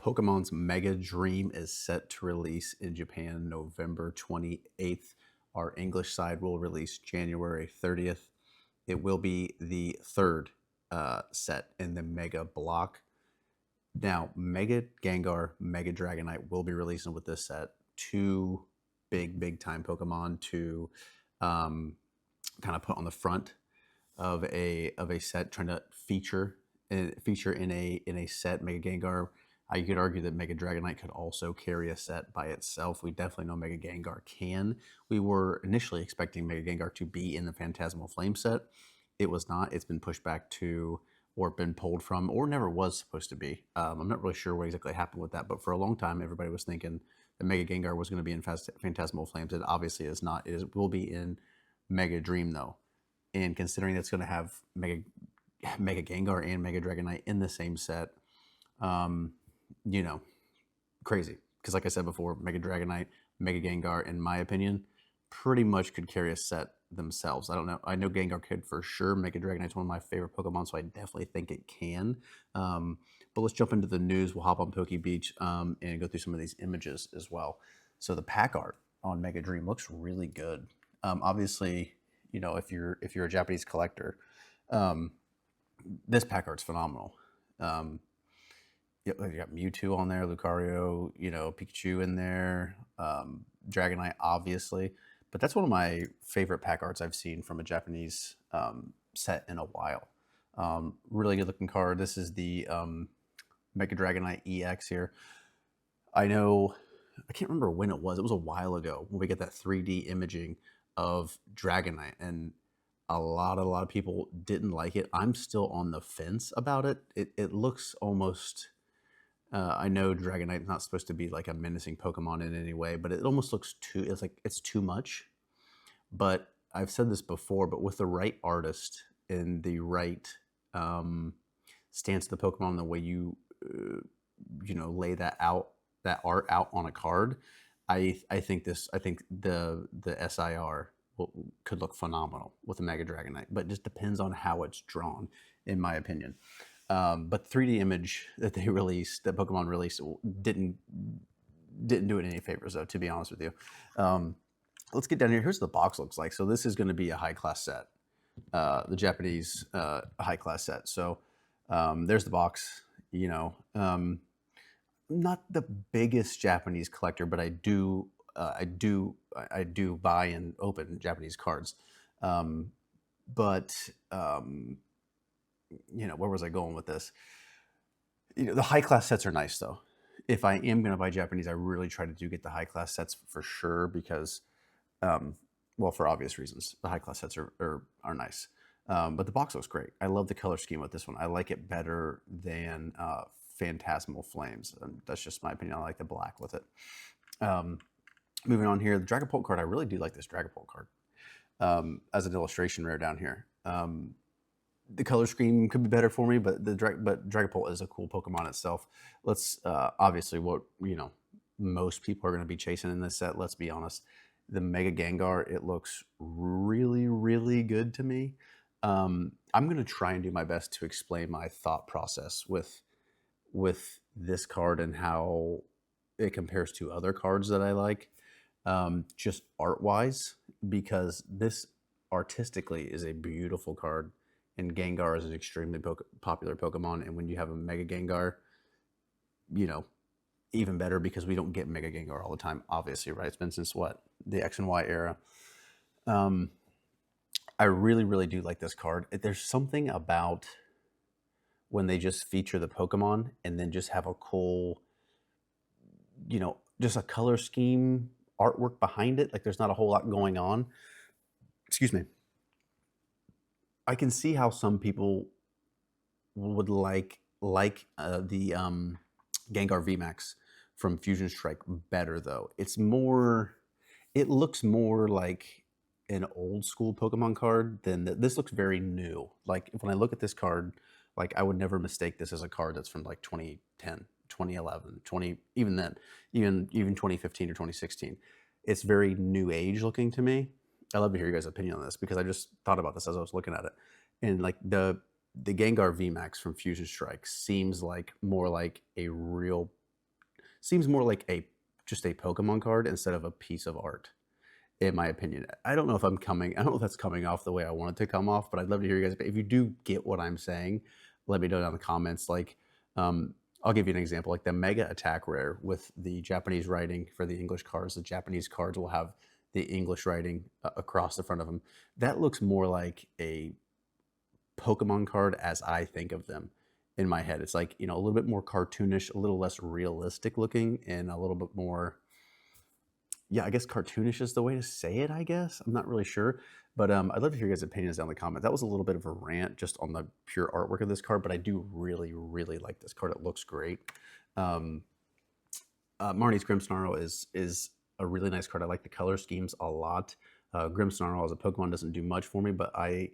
Pokemon's Mega Dream is set to release in Japan November 28th. Our English side will release January 30th. It will be the third set in the Mega block. Now, Mega Gengar, Mega Dragonite will be releasing with this set. Two big time Pokemon to kind of put on the front of a set, trying to feature in a set. Mega Gengar. You could argue that Mega Dragonite could also carry a set by itself. We definitely know Mega Gengar can. We were initially expecting Mega Gengar to be in the Phantasmal Flame set. It was not. It's been pushed back to, or been pulled from, or never was supposed to be. I'm not really sure what exactly happened with that, but for a long time, everybody was thinking that Mega Gengar was going to be in Phantasmal Flames. It obviously is not. Will be in Mega Dream, though. And considering it's going to have Mega Gengar and Mega Dragonite in the same set, you know, crazy. Because like I said before, Mega Dragonite, Mega Gengar, in my opinion, pretty much could carry a set themselves. I don't know. I know Gengar could for sure. Mega Dragonite's one of my favorite Pokemon, so I definitely think it can. But let's jump into the news. We'll hop on Poke Beach and go through some of these images as well. So the pack art on Mega Dream looks really good. Obviously, you know, if you're a Japanese collector, this pack art's phenomenal. You got Mewtwo on there, Lucario, you know, Pikachu in there, Dragonite, obviously. But that's one of my favorite pack arts I've seen from a Japanese set in a while. Really good looking card. This is the Mega Dragonite EX here. I know, I can't remember when it was. It was a while ago when we get that 3D imaging of Dragonite, and a lot of people didn't like it. I'm still on the fence about it. It looks almost. I know Dragonite's not supposed to be like a menacing Pokemon in any way, but it almost looks too. It's like it's too much. But I've said this before, but with the right artist and the right stance of the Pokemon, the way you lay that art out on a card, I think the SIR could look phenomenal with a Mega Dragonite, but it just depends on how it's drawn, in my opinion. But 3D image that Pokemon released, didn't do it any favors, though, to be honest with you. Let's get down here. Here's what the box looks like. So this is going to be a high class set, the Japanese high class set. So there's the box. You know, not the biggest Japanese collector, but I do buy and open Japanese cards. Where was I going with this? The high class sets are nice, though. If I am going to buy Japanese, I really try to get the high class sets for sure because, for obvious reasons, the high class sets are nice. But the box looks great. I love the color scheme with this one. I like it better than Phantasmal Flames. That's just my opinion. I like the black with it. Moving on here, the Dragapult card. I really do like this Dragapult card as an illustration rare down here. The color scheme could be better for me, but Dragapult is a cool Pokemon itself. Let's obviously what most people are going to be chasing in this set. Let's be honest. The Mega Gengar, it looks really good to me. I'm going to try and do my best to explain my thought process with this card and how it compares to other cards that I like, just art wise, because this artistically is a beautiful card. And Gengar is an extremely popular Pokemon. And when you have a Mega Gengar, even better because we don't get Mega Gengar all the time, obviously, right? It's been since the X and Y era. I really do like this card. There's something about when they just feature the Pokemon and then just have a cool, just a color scheme, artwork behind it. Like there's not a whole lot going on. Excuse me. I can see how some people would like the Gengar VMAX from Fusion Strike better, though. It looks more like an old school Pokemon card than this looks very new. Like when I look at this card, like I would never mistake this as a card that's from like 2010, 2011, even 2015 or 2016. It's very new age looking to me. I'd love to hear your guys' opinion on this because I just thought about this as I was looking at it. And like the Gengar VMAX from Fusion Strike seems like more like a real seems more like just a Pokemon card instead of a piece of art, in my opinion. I don't know if I don't know if that's coming off the way I want it to come off, but I'd love to hear you guys. If you do get what I'm saying, let me know down in the comments. Like, I'll give you an example, like the Mega Attack Rare with the Japanese writing for the English cards. The Japanese cards will have the English writing across the front of them. That looks more like a Pokemon card as I think of them in my head. It's like, a little bit more cartoonish, a little less realistic looking, and a little bit more, yeah, I guess cartoonish is the way to say it, I guess. I'm not really sure. But I'd love to hear your guys' opinions down in the comments. That was a little bit of a rant just on the pure artwork of this card, but I do really, really like this card. It looks great. Marnie's Grimmsnarl is a really nice card. I like the color schemes a lot. Grimmsnarl as a Pokemon doesn't do much for me, but I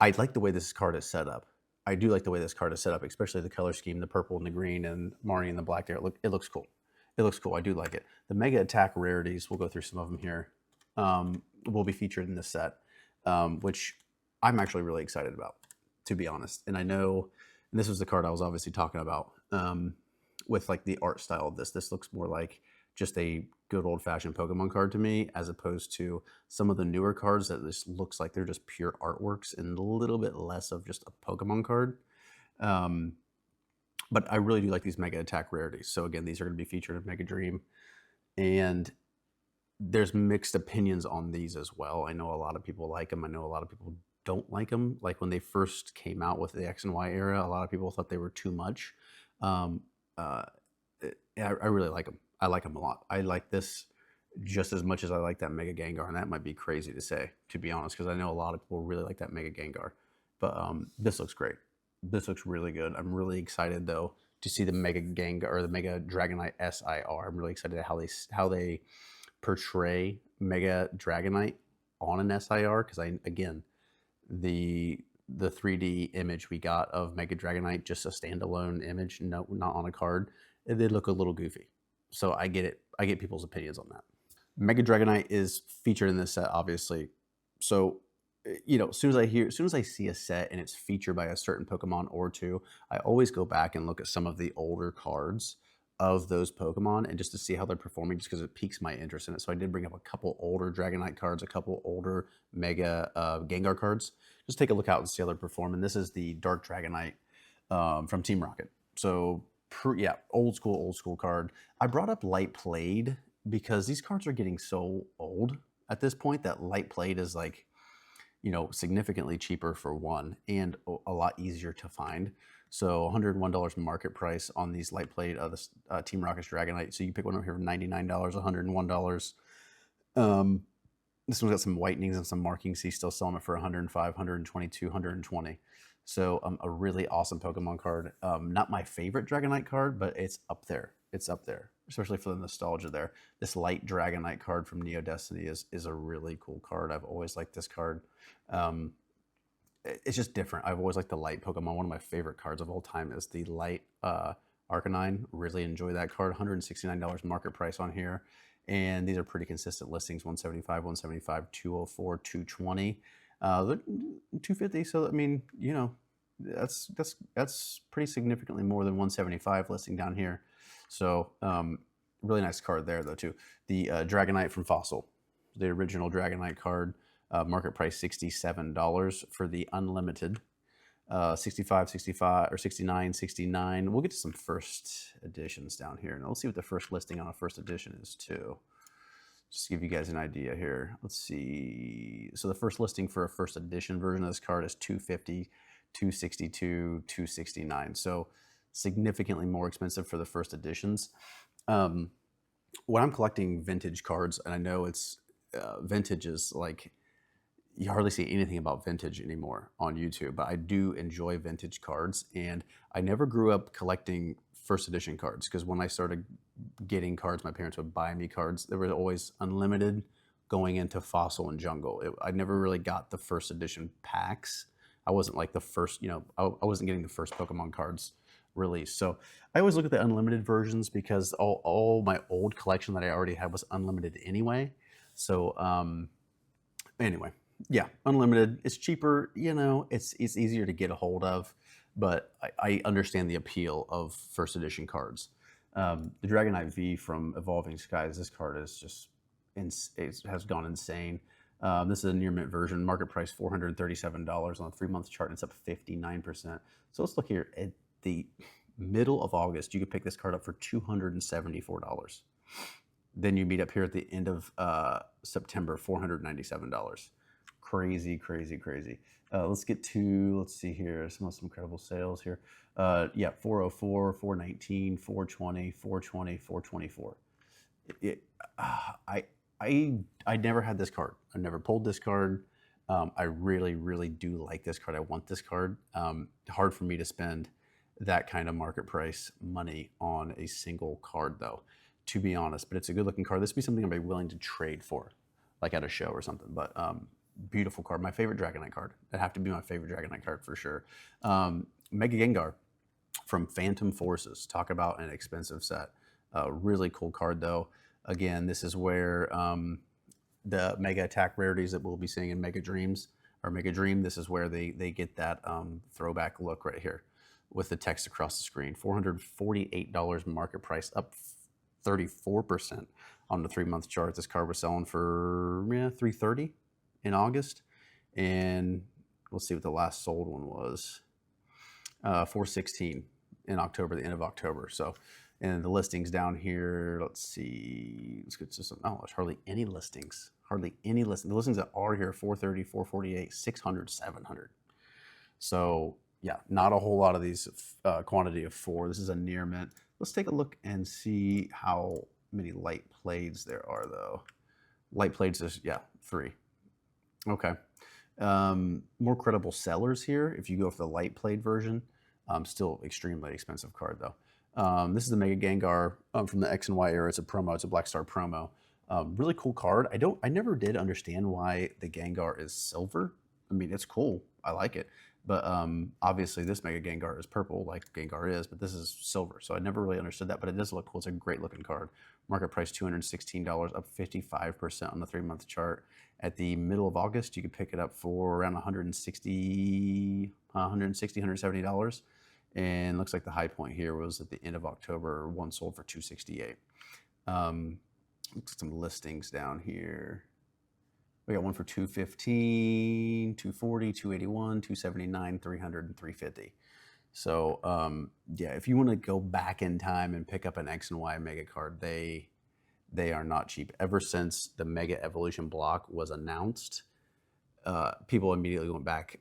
like the way this card is set up. I do like the way this card is set up, especially the color scheme, the purple and the green, and Marnie and the black there. It looks cool. It looks cool. I do like it. The Mega Attack rarities, we'll go through some of them here, will be featured in this set, which I'm actually really excited about, to be honest. And I know, and this was the card I was obviously talking about with like the art style of this. This looks more like just a good old-fashioned Pokemon card to me, as opposed to some of the newer cards that just looks like they're just pure artworks and a little bit less of just a Pokemon card. But I really do like these Mega Attack rarities. So again, these are going to be featured in Mega Dream. And there's mixed opinions on these as well. I know a lot of people like them. I know a lot of people don't like them. Like when they first came out with the X and Y era, a lot of people thought they were too much. I really like them. I like them a lot. I like this just as much as I like that Mega Gengar, and that might be crazy to say, to be honest, because I know a lot of people really like that Mega Gengar. But this looks great. This looks really good. I'm really excited though to see the Mega Gengar or the Mega Dragonite SIR. I'm really excited how they portray Mega Dragonite on an SIR, because again, the 3D image we got of Mega Dragonite, just a standalone image, no, not on a card, it did look a little goofy. So I get it. I get people's opinions on that. Mega Dragonite is featured in this set, obviously. So, as soon as I see a set and it's featured by a certain Pokemon or two, I always go back and look at some of the older cards of those Pokemon and just to see how they're performing, just because it piques my interest in it. So I did bring up a couple older Dragonite cards, a couple older Mega Gengar cards. Just take a look out and see how they're performing. This is the Dark Dragonite from Team Rocket. So yeah, old school card. I brought up Light Played because these cards are getting so old at this point that Light Played is like, significantly cheaper for one and a lot easier to find. So $101 market price on these Light Played Team Rocket's Dragonite. So you pick one up here for $99, $101. This one's got some whitenings and some markings. He's still selling it for $105, $122, $120. So a really awesome Pokemon card. Not my favorite Dragonite card, but it's up there. It's up there, especially for the nostalgia there. This Light Dragonite card from Neo Destiny is a really cool card. I've always liked this card. It's just different. I've always liked the Light Pokemon. One of my favorite cards of all time is the Light Arcanine. Really enjoy that card. $169 market price on here. And these are pretty consistent listings, 175, 175, 204, 220, 250. So, I mean, that's pretty significantly more than 175 listing down here. So, really nice card there, though, too. The Dragonite from Fossil, the original Dragonite card, market price $67 for the unlimited. 65, 65, or 69, 69. We'll get to some first editions down here. Now let's see what the first listing on a first edition is too. Just to give you guys an idea here. Let's see. So the first listing for a first edition version of this card is $250, $262, $269. So significantly more expensive for the first editions. When I'm collecting vintage cards, and I know it's vintage is like, you hardly see anything about vintage anymore on YouTube, but I do enjoy vintage cards. And I never grew up collecting first edition cards, because when I started getting cards, my parents would buy me cards. There was always unlimited going into Fossil and Jungle. I never really got the first edition packs. I wasn't like the first, I wasn't getting the first Pokemon cards released. So I always look at the unlimited versions, because all my old collection that I already had was unlimited anyway. So anyway. Yeah, unlimited. It's cheaper, it's easier to get a hold of, but I understand the appeal of first edition cards. The Dragonite V from Evolving Skies, this card is just, it has gone insane. This is a near mint version, market price $437 on a 3-month chart, and it's up 59%. So let's look here at the middle of August. You could pick this card up for $274. Then you meet up here at the end of September, $497. Crazy, crazy, crazy. Let's get to, let's see here, some incredible sales here. Yeah, 404, 419, 420, 420, 424. I never had this card. I never pulled this card. I really, really do like this card. I want this card. Hard for me to spend that kind of market price money on a single card though, to be honest, but it's a good looking card. This would be something I'd be willing to trade for, like at a show or something, but beautiful card. My favorite Dragonite card. It'd have to be my favorite Dragonite card for sure. Mega Gengar from Phantom Forces. Talk about an expensive set. Really cool card though. Again, this is where the Mega Attack rarities that we'll be seeing in Mega Dreams or Mega Dream, this is where they get that throwback look right here with the text across the screen. $448 market price, up 34% on the 3-month chart. This card was selling for $330 in August, and we'll see what the last sold one was. $416 in October, the end of October. So, and the listings down here, let's see, let's get to some, oh, there's hardly any listings. Hardly any listings. The listings that are here, 430, 448, 600, 700. So yeah, not a whole lot of these quantity of 4. This is a near mint. Let's take a look and see how many light plaids there are though. Light plaids is, yeah, 3. Okay. More credible sellers here. If you go for the light plaid version, still extremely expensive card though. This is the Mega Gengar from the X and Y era. It's a promo. It's a Black Star promo. Really cool card. I never did understand why the Gengar is silver. I mean, it's cool. I like it. But obviously this Mega Gengar is purple like Gengar is, but this is silver. So I never really understood that, but it does look cool. It's a great looking card. Market price $216, up 55% on the 3-month chart. At the middle of August, you could pick it up for around $170. And looks like the high point here was at the end of October. One sold for $268. Looks at some listings down here. We got one for $215, $240, $281, $279, $300, and $350. So yeah, if you want to go back in time and pick up an X and Y Mega card, they are not cheap. Ever since the Mega Evolution block was announced, people immediately went back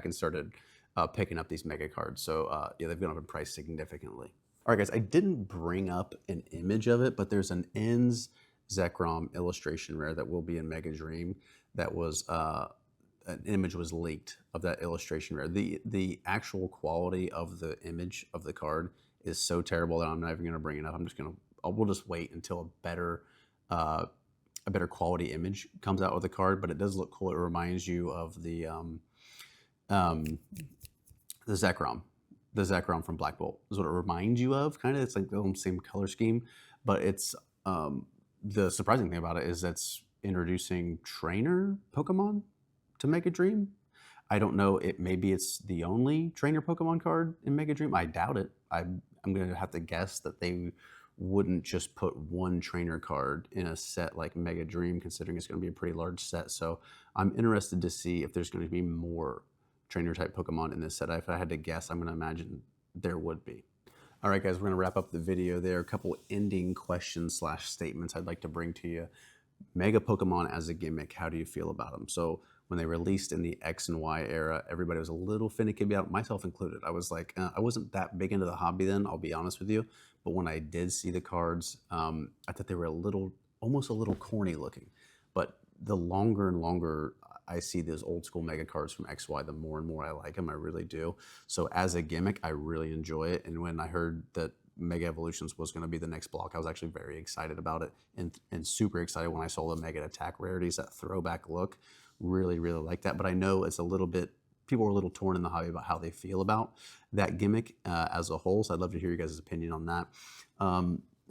and started picking up these Mega cards. So yeah, they've gone up in price significantly. All right, guys, I didn't bring up an image of it, but there's an Ends Zekrom illustration rare that will be in Mega Dream. That was an image was leaked of that illustration rare. The actual quality of the image of the card is so terrible that I'm not even going to bring it up. We'll just wait until a better quality image comes out with the card. But it does look cool. It reminds you of the Zekrom. The Zekrom from Black Bolt is what it reminds you of. Kind of, it's like the same color scheme, but it's the surprising thing about it is that's introducing trainer Pokemon to Mega Dream. I don't know. Maybe it's the only trainer Pokemon card in Mega Dream. I doubt it. I'm going to have to guess that they wouldn't just put one trainer card in a set like Mega Dream, considering it's going to be a pretty large set. So I'm interested to see if there's going to be more trainer type Pokemon in this set. If I had to guess, I'm going to imagine there would be. All right, guys, we're going to wrap up the video there. A couple ending questions / statements I'd like to bring to you. Mega Pokemon as a gimmick, how do you feel about them? So when they released in the X and Y era, everybody was a little finicky about, myself included. I was like, I wasn't that big into the hobby then, I'll be honest with you. But when I did see the cards, I thought they were almost a little corny looking. But the longer and longer I see those old school Mega cards from XY, the more and more I like them. I really do. So as a gimmick, I really enjoy it. And when I heard that Mega Evolutions was going to be the next block, I was actually very excited about it, and super excited when I saw the Mega Attack rarities, that throwback look. Really, really like that. But I know it's a little bit, people are a little torn in the hobby about how they feel about that gimmick as a whole. So I'd love to hear you guys' opinion on that.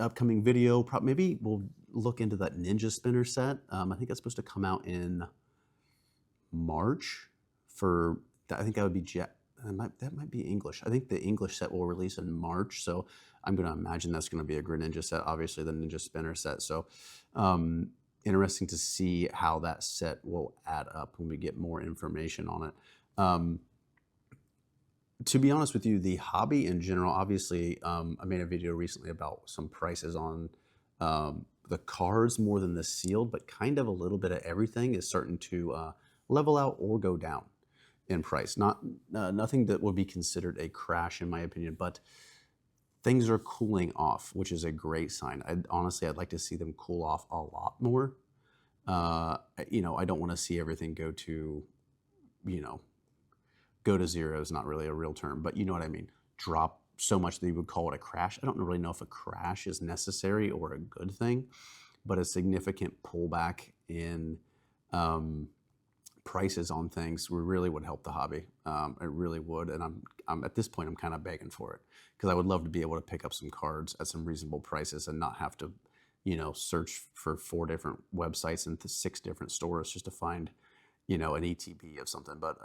Upcoming video, maybe we'll look into that Ninja Spinner set. I think that's supposed to come out in March I think that would be that might be English. I think the English set will release in March, so I'm going to imagine that's going to be a Greninja set. Obviously, the Ninja Spinner set. So, interesting to see how that set will add up when we get more information on it. To be honest with you, the hobby in general, obviously, I made a video recently about some prices on the cards more than the sealed, but kind of a little bit of everything is starting to level out or go down in price. Nothing that would be considered a crash in my opinion, but things are cooling off, which is a great sign. Honestly, I'd like to see them cool off a lot more. I don't want to see everything you know, go to zero is not really a real term, but you know what I mean. Drop so much that you would call it a crash. I don't really know if a crash is necessary or a good thing, but a significant pullback in prices on things really would help the hobby. It really would, and I'm at this point I'm kind of begging for it because I would love to be able to pick up some cards at some reasonable prices and not have to, search for 4 different websites and 6 different stores just to find, an ETB of something. But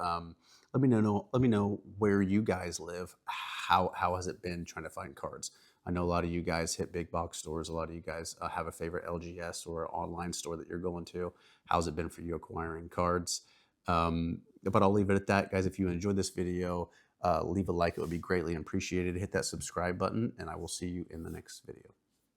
let me know where you guys live. How has it been trying to find cards? I know a lot of you guys hit big box stores. A lot of you guys have a favorite LGS or online store that you're going to. How's it been for you acquiring cards? But I'll leave it at that, guys. If you enjoyed this video, leave a like. It would be greatly appreciated. Hit that subscribe button, and I will see you in the next video.